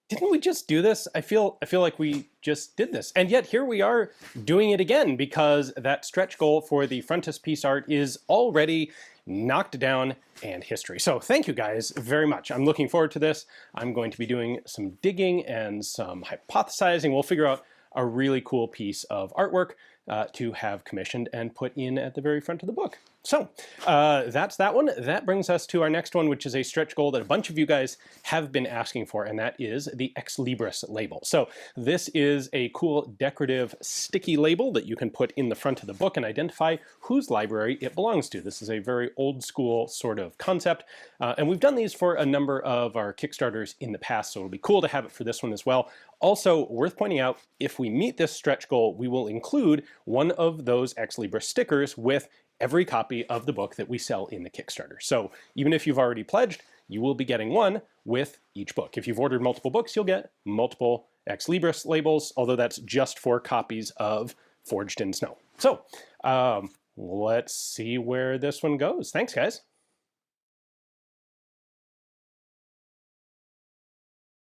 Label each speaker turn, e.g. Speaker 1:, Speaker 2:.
Speaker 1: Didn't we just do this? I feel like we just did this. And yet here we are doing it again because that stretch goal for the frontispiece art is already knocked down and history. So thank you guys very much. I'm looking forward to this. I'm going to be doing some digging and some hypothesizing. We'll figure out a really cool piece of artwork to have commissioned and put in at the very front of the book. So that's that one. That brings us to our next one, which is a stretch goal that a bunch of you guys have been asking for, and that is the Ex Libris label. So this is a cool decorative sticky label that you can put in the front of the book and identify whose library it belongs to. This is a very old school sort of concept, and we've done these for a number of our Kickstarters in the past, so it'll be cool to have it for this one as well. Also, worth pointing out, if we meet this stretch goal, we will include one of those Ex Libris stickers with every copy of the book that we sell in the Kickstarter. So even if you've already pledged, you will be getting one with each book. If you've ordered multiple books, you'll get multiple Ex Libris labels, although that's just for copies of Forged in Snow. So let's see where this one goes. Thanks, guys.